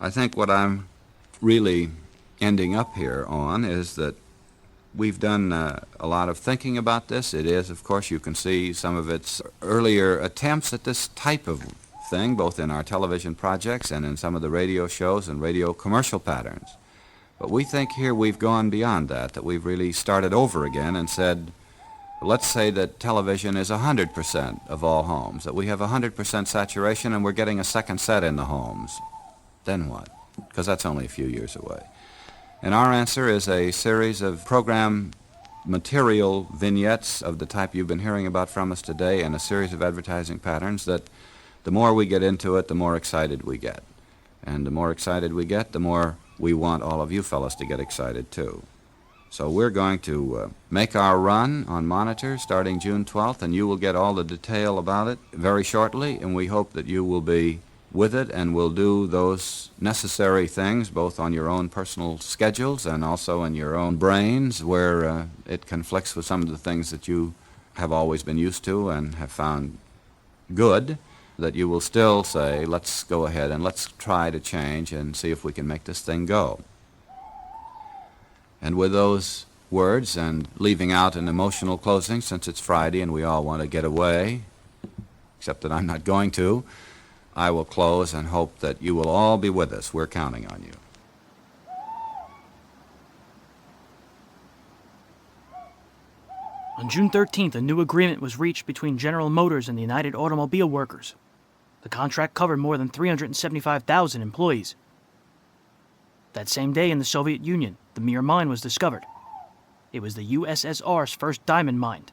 I think what I'm really ending up here on is that we've done a lot of thinking about this. It is, of course, you can see some of its earlier attempts at this type of thing, both in our television projects and in some of the radio shows and radio commercial patterns. But we think here we've gone beyond that we've really started over again and said, let's say that television is 100% of all homes, that we have 100% saturation and we're getting a second set in the homes. Then what? Because that's only a few years away. And our answer is a series of program material vignettes of the type you've been hearing about from us today, and a series of advertising patterns that the more we get into it, the more excited we get. And the more excited we get, the more we want all of you fellas to get excited too. So we're going to make our run on Monitor starting June 12th, and you will get all the detail about it very shortly, and we hope that you will be with it and will do those necessary things both on your own personal schedules and also in your own brains where it conflicts with some of the things that you have always been used to and have found good, that you will still say, let's go ahead and let's try to change and see if we can make this thing go. And with those words, and leaving out an emotional closing since it's Friday and we all want to get away, except that I'm not going to, I will close and hope that you will all be with us. We're counting on you. On June 13th, a new agreement was reached between General Motors and the United Automobile Workers. The contract covered more than 375,000 employees. That same day in the Soviet Union, the Mir mine was discovered. It was the USSR's first diamond mine.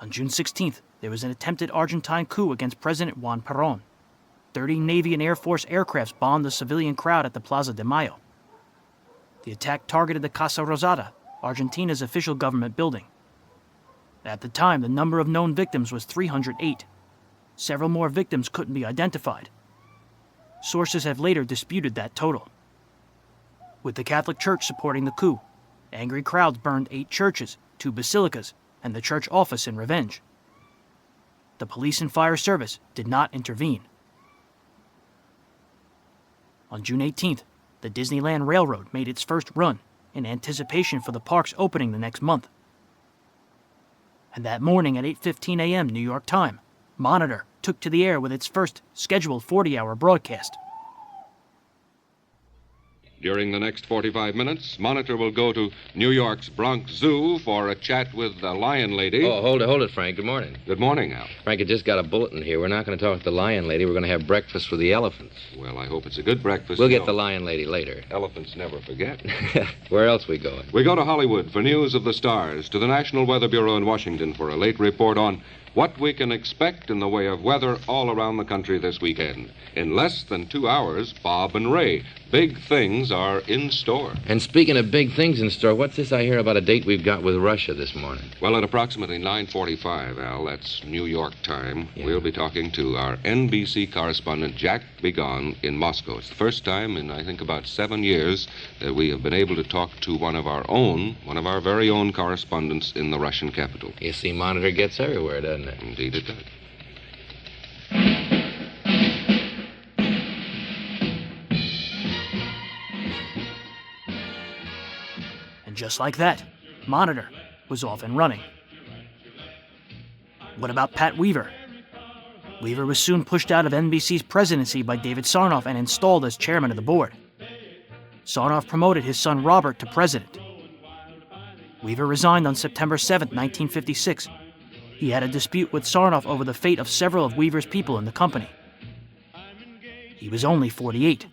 On June 16th, there was an attempted Argentine coup against President Juan Perón. 30 Navy and Air Force aircrafts bombed the civilian crowd at the Plaza de Mayo. The attack targeted the Casa Rosada, Argentina's official government building. At the time, the number of known victims was 308. Several more victims couldn't be identified. Sources have later disputed that total. With the Catholic Church supporting the coup, angry crowds burned 8 churches, 2 basilicas, and the church office in revenge. The police and fire service did not intervene. On June 18th, the Disneyland Railroad made its first run in anticipation for the park's opening the next month. And that morning at 8:15 a.m. New York time, Monitor took to the air with its first scheduled 40-hour broadcast. During the next 45 minutes, Monitor will go to New York's Bronx Zoo for a chat with the lion lady. Oh, hold it, Frank. Good morning. Good morning, Al. Frank, I just got a bulletin here. We're not going to talk to the lion lady. We're going to have breakfast for the elephants. Well, I hope it's a good breakfast. We'll get the lion lady later. Elephants never forget. Where else we going? We go to Hollywood for news of the stars, to the National Weather Bureau in Washington for a late report on what we can expect in the way of weather all around the country this weekend. In less than 2 hours, Bob and Ray. Big things are in store. And speaking of big things in store, what's this I hear about a date we've got with Russia this morning? Well, at approximately 9:45, Al, that's New York time, We'll be talking to our NBC correspondent, Jack Begon, in Moscow. It's the first time in, I think, about 7 years that we have been able to talk to one of our very own correspondents in the Russian capital. You see, Monitor gets everywhere, doesn't it? Indeed it does. And just like that, Monitor was off and running. What about Pat Weaver? Weaver was soon pushed out of NBC's presidency by David Sarnoff and installed as chairman of the board. Sarnoff promoted his son Robert to president. Weaver resigned on September 7, 1956. He had a dispute with Sarnoff over the fate of several of Weaver's people in the company. He was only 48.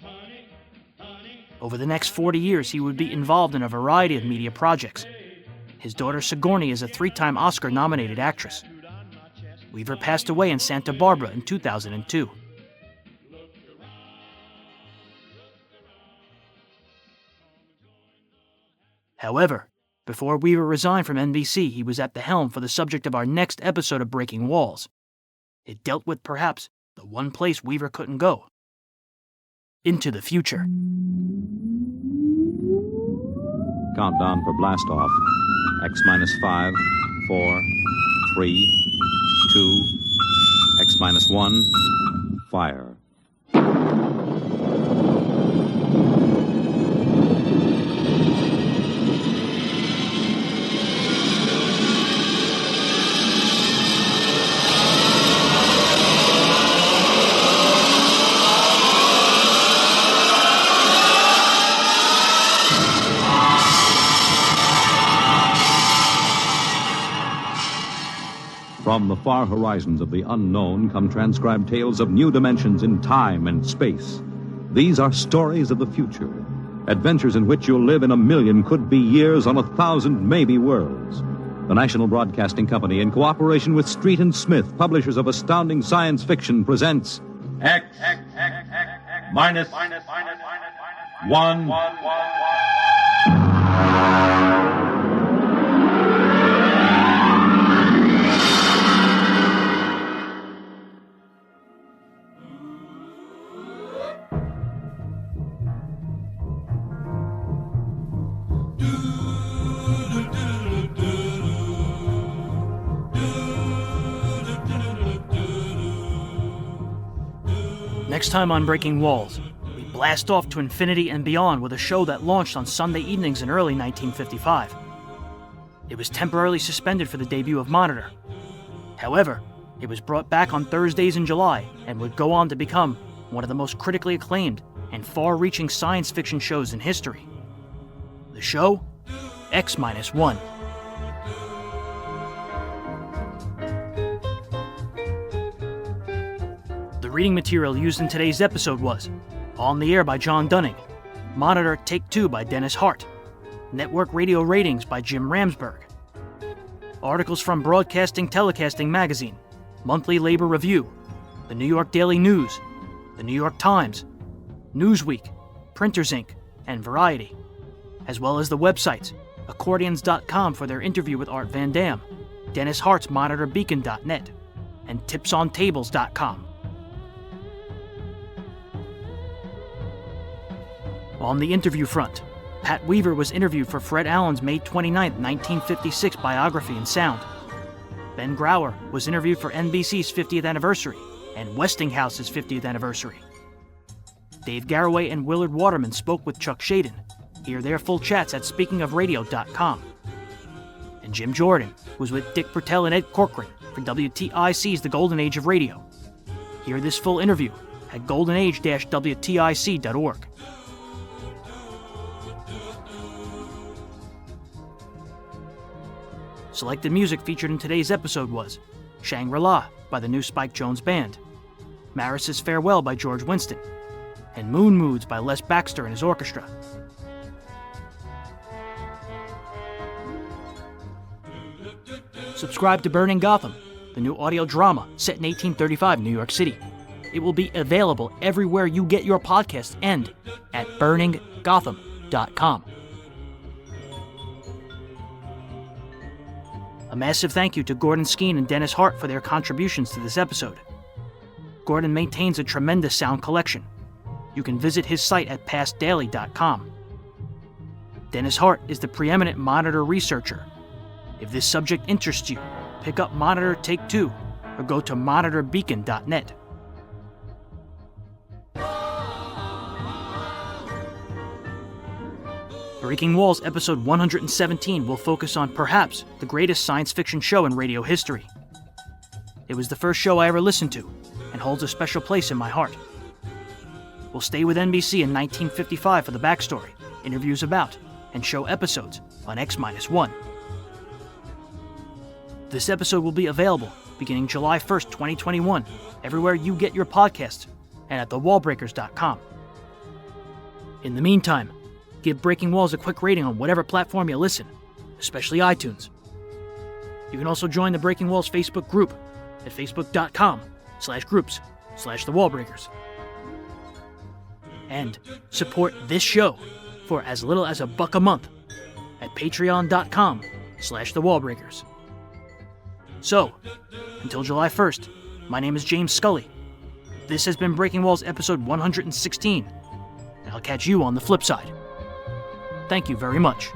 Over the next 40 years, he would be involved in a variety of media projects. His daughter Sigourney is a 3-time Oscar-nominated actress. Weaver passed away in Santa Barbara in 2002. However, before Weaver resigned from NBC, he was at the helm for the subject of our next episode of Breaking Walls. It dealt with, perhaps, the one place Weaver couldn't go. Into the future. Countdown for blast off. X minus 5, 4, 3, 2, X minus 1, fire. From the far horizons of the unknown come transcribed tales of new dimensions in time and space. These are stories of the future, adventures in which you'll live in 1,000,000 could-be years on 1,000 maybe worlds. The National Broadcasting Company, in cooperation with Street and Smith, publishers of astounding science fiction, presents X minus 1. Next time on Breaking Walls, we blast off to infinity and beyond with a show that launched on Sunday evenings in early 1955. It was temporarily suspended for the debut of Monitor. However, it was brought back on Thursdays in July and would go on to become one of the most critically acclaimed and far-reaching science fiction shows in history. The show? X-1. The reading material used in today's episode was On the Air by John Dunning, Monitor Take 2 by Dennis Hart, Network Radio Ratings by Jim Ramsberg, articles from Broadcasting Telecasting Magazine, Monthly Labor Review, the New York Daily News, the New York Times, Newsweek, Printers Inc., and Variety, as well as the websites accordions.com for their interview with Art Van Dam, Dennis Hart's MonitorBeacon.net, and tipsontables.com. On the interview front, Pat Weaver was interviewed for Fred Allen's May 29, 1956 biography and sound. Ben Grauer was interviewed for NBC's 50th anniversary and Westinghouse's 50th anniversary. Dave Garroway and Willard Waterman spoke with Chuck Shaden. Hear their full chats at speakingofradio.com. And Jim Jordan was with Dick Bertel and Ed Corcoran for WTIC's The Golden Age of Radio. Hear this full interview at goldenage-wtic.org. Selected music featured in today's episode was Shangri-La by the new Spike Jones Band, Maris's Farewell by George Winston, and Moon Moods by Les Baxter and his orchestra. Subscribe to Burning Gotham, the new audio drama set in 1835 New York City. It will be available everywhere you get your podcast and at burninggotham.com. A massive thank you to Gordon Skeen and Dennis Hart for their contributions to this episode. Gordon maintains a tremendous sound collection. You can visit his site at pastdaily.com. Dennis Hart is the preeminent Monitor researcher. If this subject interests you, pick up Monitor Take 2 or go to monitorbeacon.net. Breaking Walls episode 117 will focus on perhaps the greatest science fiction show in radio history. It was the first show I ever listened to and holds a special place in my heart. We'll stay with NBC in 1955 for the backstory, interviews about, and show episodes on X-1. This episode will be available beginning July 1st, 2021, everywhere you get your podcasts and at thewallbreakers.com. In the meantime, give Breaking Walls a quick rating on whatever platform you listen, especially iTunes. You can also join the Breaking Walls Facebook group at facebook.com/groups/thewallbreakers. And support this show for as little as $1 a month at patreon.com/thewallbreakers. So, until July 1st, my name is James Scully. This has been Breaking Walls episode 116, and I'll catch you on the flip side. Thank you very much.